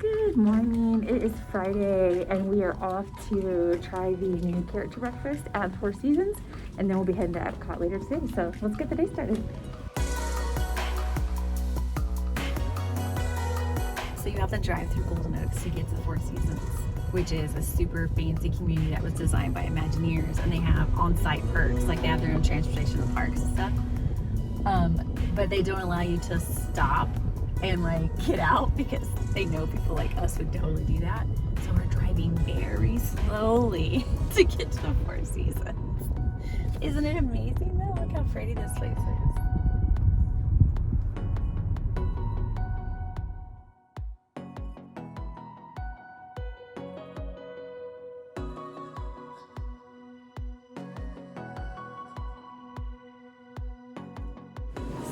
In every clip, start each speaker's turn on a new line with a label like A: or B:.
A: Good morning. It is Friday and we are off to try the new character breakfast at Four Seasons, and then we'll be heading to Epcot later today. So let's get the day started. So you have to drive through Golden Oaks to get to the Four Seasons, which is a super fancy community that was designed by Imagineers, and they have on-site perks, like they have their own transportation to parks and stuff. But they don't allow you to stop and like get out because they know people like us would totally do that. So we're driving very slowly to get to the Four Seasons. Isn't it amazing though? Look how pretty this place is.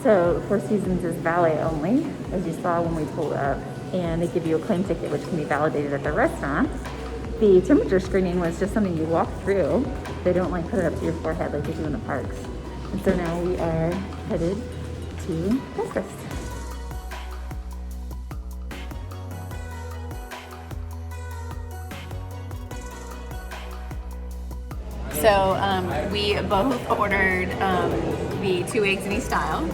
A: So Four Seasons is valet only, as you saw when we pulled up, and they give you a claim ticket which can be validated at the restaurant. The temperature screening was just something you walk through. They don't like put it up to your forehead like they do in the parks. And so now we are headed to breakfast. So we both ordered the 2 eggs in each style.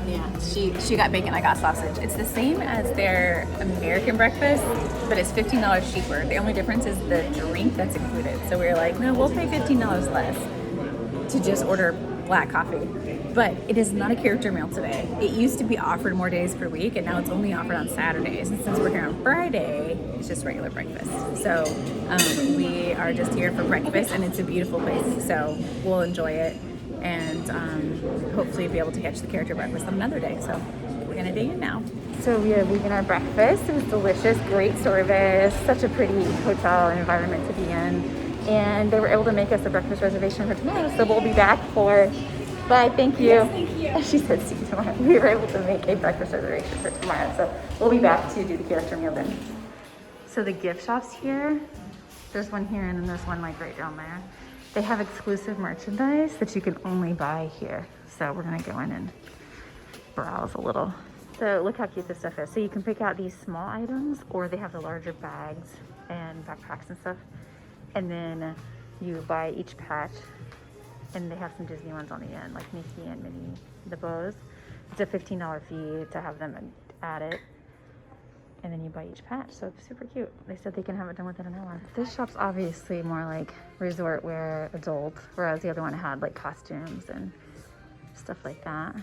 A: Yeah, she got bacon, I got sausage. It's the same as their American breakfast, but it's $15 cheaper. The only difference is the drink that's included. So we were like, no, we'll pay $15 less to just order black coffee. But it is not a character meal today. It used to be offered more days per week, and now it's only offered on Saturdays. And since we're here on Friday, it's just regular breakfast. So we are just here for breakfast, and it's a beautiful place. So we'll enjoy it, and hopefully be able to catch the character breakfast on another day. So we're gonna dig in now. So we are leaving our breakfast. It was delicious, great service, such a pretty hotel environment to be in. And they were able to make us a breakfast reservation for tomorrow. So we'll be back for, bye, thank you. Yes, thank you. She said see you tomorrow. We were able to make a breakfast reservation for tomorrow. So we'll be back to do the character meal then. So the gift shops here, there's one here and then there's one like right down there. They have exclusive merchandise that you can only buy here. So we're gonna go in and browse a little. So look how cute this stuff is. So you can pick out these small items, or they have the larger bags and backpacks and stuff. And then you buy each patch, and they have some Disney ones on the end, like Mickey and Minnie, the bows. It's a $15 fee to have them add it. And then you buy each patch, so it's super cute. They said they can have it done within an hour. This shop's obviously more like resort wear, adult, whereas the other one had like costumes and stuff like that.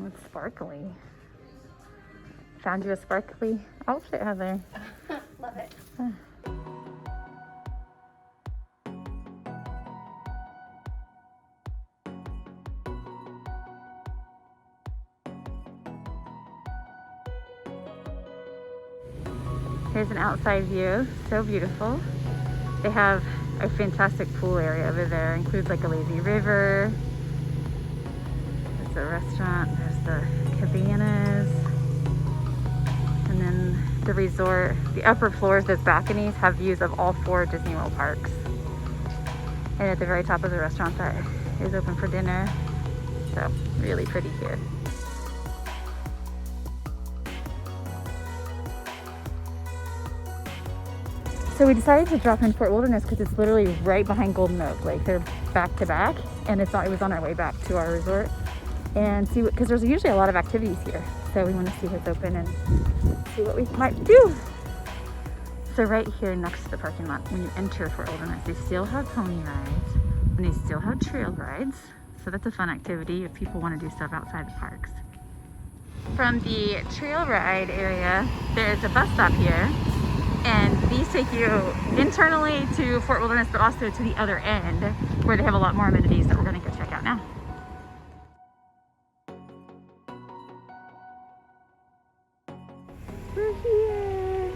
A: Oh, it's sparkly. Found you a sparkly outfit, Heather.
B: Love it.
A: Here's an outside view, so beautiful. They have a fantastic pool area over there. Includes like a lazy river. There's a restaurant, there's the cabanas. And then the resort, the upper floors, those balconies have views of all 4 Disney World parks. And at the very top is a restaurant that is open for dinner. So really pretty here. So we decided to drop in Fort Wilderness because it's literally right behind Golden Oak. Like they're back to back, and it was on our way back to our resort. And see, because there's usually a lot of activities here. So we want to see what's open and see what we might do. So right here next to the parking lot, when you enter Fort Wilderness, they still have pony rides and they still have trail rides. So that's a fun activity if people want to do stuff outside the parks. From the trail ride area, there's a bus stop here. And these take you internally to Fort Wilderness, but also to the other end where they have a lot more amenities that we're gonna go check out now. We're here.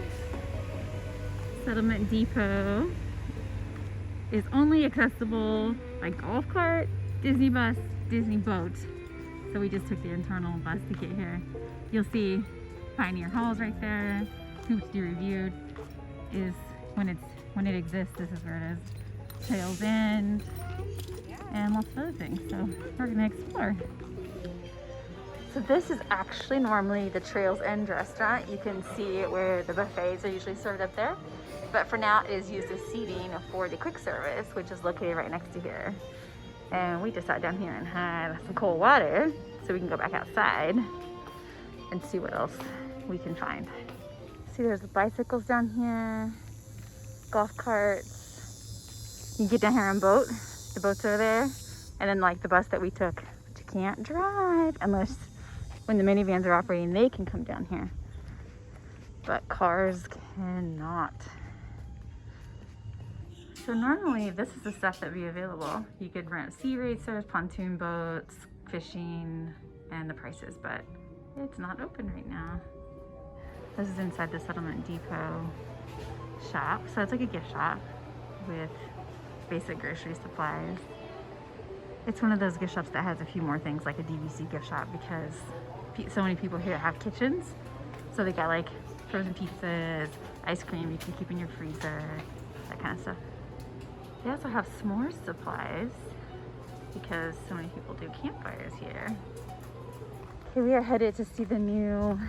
A: Settlement Depot is only accessible by golf cart, Disney bus, Disney boat. So we just took the internal bus to get here. You'll see Pioneer Halls right there. Hoops to Reviewed is when it exists, this is where it is. Trails End and lots of other things. So we're gonna explore. So this is actually normally the Trails End restaurant. You can see where the buffets are usually served up there. But for now, it is used as seating for the quick service, which is located right next to here. And we just sat down here and had some cold water so we can go back outside and see what else we can find. See, there's bicycles down here, golf carts. You can get down here on boat. The boats are there. And then like the bus that we took, but you can't drive unless when the minivans are operating, they can come down here. But cars cannot. So normally this is the stuff that would be available. You could rent sea racers, pontoon boats, fishing, and the prices, but it's not open right now. This is inside the Settlement Depot shop. So it's like a gift shop with basic grocery supplies. It's one of those gift shops that has a few more things like a DVC gift shop because so many people here have kitchens. So they got like frozen pizzas, ice cream you can keep in your freezer, that kind of stuff. They also have s'mores supplies because so many people do campfires here. Okay, we are headed to see the new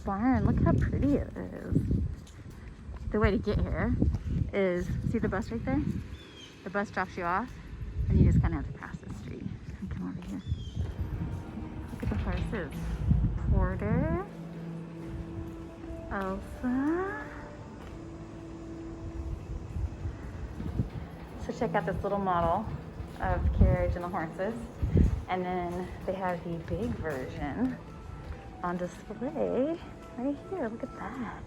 A: barn. Look how pretty it is. The way to get here is, see the bus right there? The bus drops you off and you just kind of have to pass the street and come over here. Look at the horses. Porter, Elsa. So check out this little model of carriage and the horses. And then they have the big version on display right here. Look at that.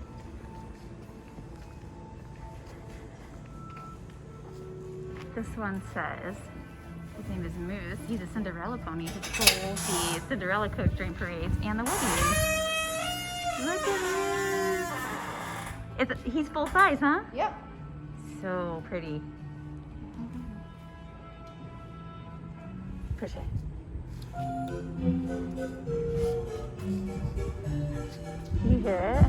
A: This one says, his name is Moose. He's a Cinderella pony who pulls the Cinderella coach during parades and the wedding. Look at him. He's full size, huh?
B: Yep.
A: So pretty. Push it. You hear it?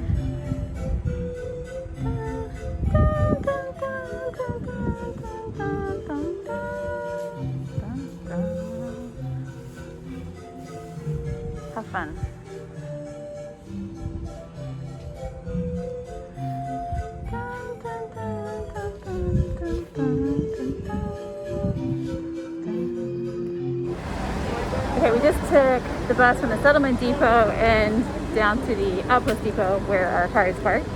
A: Have fun. Okay, we just took the bus from the Settlement Depot and down to the Outpost Depot where our car is parked.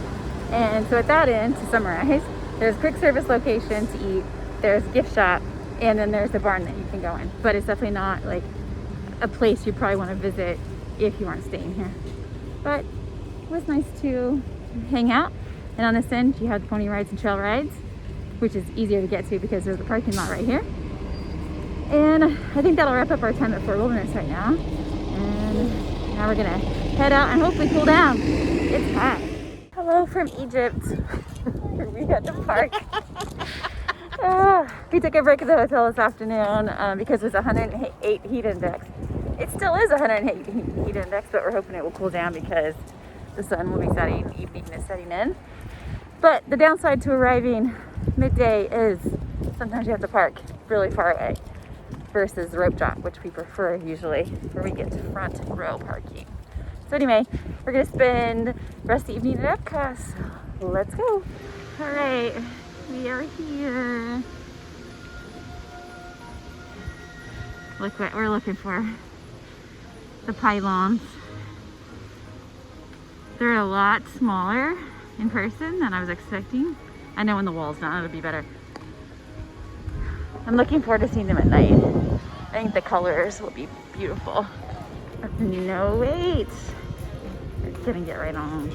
A: And so at that end, to summarize, there's quick service location to eat, there's a gift shop, and then there's the barn that you can go in. But it's definitely not like a place you probably want to visit if you aren't staying here. But it was nice to hang out. And on this end, you have the pony rides and trail rides, which is easier to get to because there's a parking lot right here. And I think that'll wrap up our time at Fort Wilderness right now. And now we're gonna head out and hopefully cool down. It's hot. Hello from Egypt. We had to park. We took a break at the hotel this afternoon because it was 108 heat index. It still is 108 heat index, but we're hoping it will cool down because the sun will be setting, evening is setting in. But the downside to arriving midday is sometimes you have to park really far away versus the rope drop, which we prefer usually, where we get to front row parking. So anyway, we're gonna spend the rest of the evening at Epcot. So let's go. All right, we are here. Look what we're looking for. The pylons. They're a lot smaller in person than I was expecting. I know when the wall's down, it'll be better. I'm looking forward to seeing them at night. I think the colors will be beautiful. No, wait. It's gonna get right on.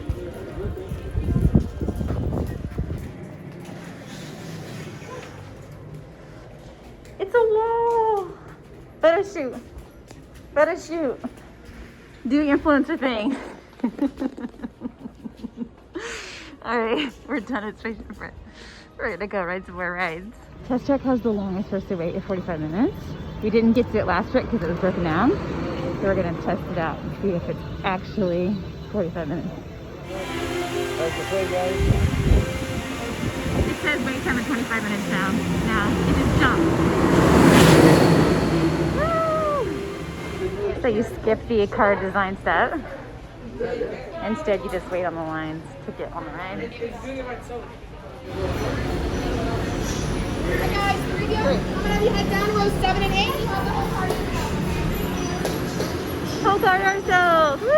A: It's a wall. Better shoot. Better shoot. Do your influencer thing. All right, we're done at Station Front. We're gonna go ride some more rides. Test Track has the longest for us to wait at 45 minutes. We didn't get to it last trip because it was broken down. So we're gonna test it out and see if it's actually 45 minutes. It says wait time at 25 minutes down. Now it just jumped. Woo! So you skip the car design step. Instead, you just wait on the lines to get on the ride.
B: Hey guys, 3 deals. I'm gonna have you head down rows 7 and 8.
A: Whole car ourselves! Woo!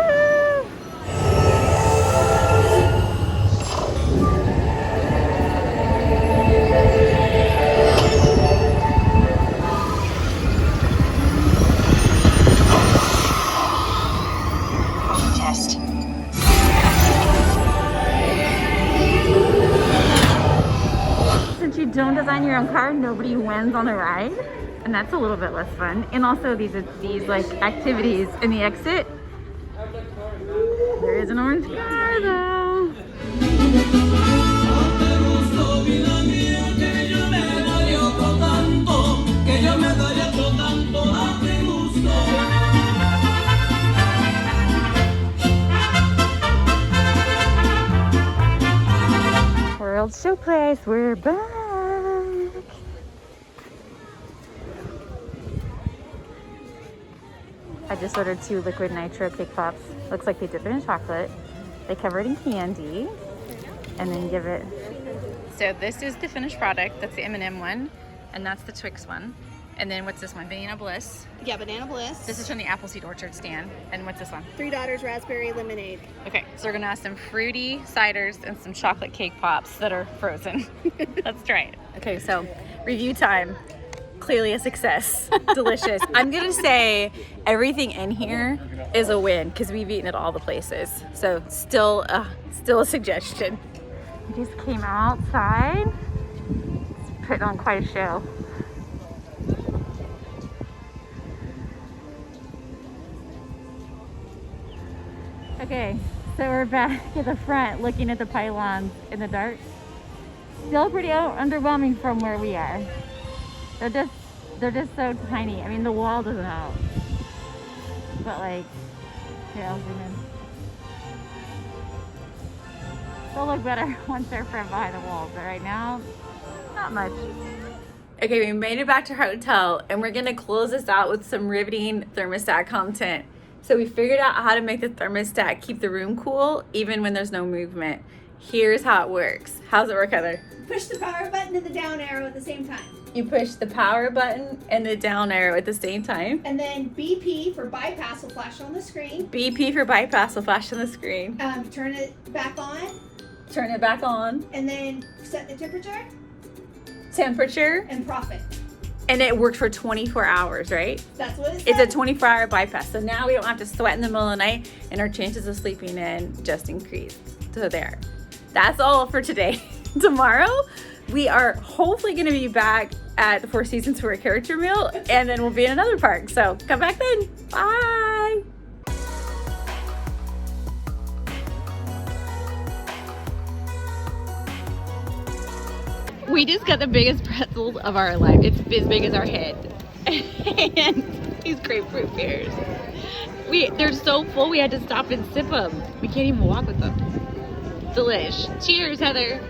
C: Test.
A: Since you don't design your own car, nobody wins on the ride, and that's a little bit less fun. And also these like activities in the exit. There is an orange car though. World Showplace, we're back. I just ordered 2 liquid nitro cake pops. Looks like they dip it in chocolate. They cover it in candy and then give it. So this is the finished product. That's the M&M one, and that's the Twix one. And then what's this one? Banana Bliss.
B: Yeah, Banana Bliss.
A: This is from the Appleseed Orchard stand. And what's this one?
B: 3 Daughters Raspberry Lemonade.
A: Okay, so we're gonna have some fruity ciders and some chocolate cake pops that are frozen. Let's try it. Okay, so review time. Clearly a success. Delicious. I'm gonna say everything in here is a win because we've eaten at all the places. So still a suggestion. We just came outside. It's putting on quite a show. Okay, so we're back at the front looking at the pylons in the dark. Still pretty underwhelming from where we are. They're just so tiny. I mean, the wall doesn't help. But like, here, I'll zoom in. They'll look better once they're from behind the walls, but right now, not much. Okay, we made it back to our hotel, and we're gonna close this out with some riveting thermostat content. So we figured out how to make the thermostat keep the room cool even when there's no movement. Here's how it works. How's it work, Heather?
B: Push the power button and the down arrow at the same time.
A: You push the power button and the down arrow at the same time.
B: And then BP for bypass will flash on the screen.
A: BP for bypass will flash on the screen.
B: Turn it back on.
A: Turn it back on.
B: And then set the
A: Temperature.
B: and profit.
A: And it worked for 24 hours, right?
B: That's what it says.
A: It's a 24-hour bypass. So now we don't have to sweat in the middle of the night, and our chances of sleeping in just increased. So there. That's all for today. Tomorrow, we are hopefully going to be back at the Four Seasons for a character meal, and then we'll be in another park. So come back then. Bye. We just got the biggest pretzels of our life. It's as big as our head. And these grapefruit pears. They're so full we had to stop and sip them. We can't even walk with them. Delish. Cheers, Heather.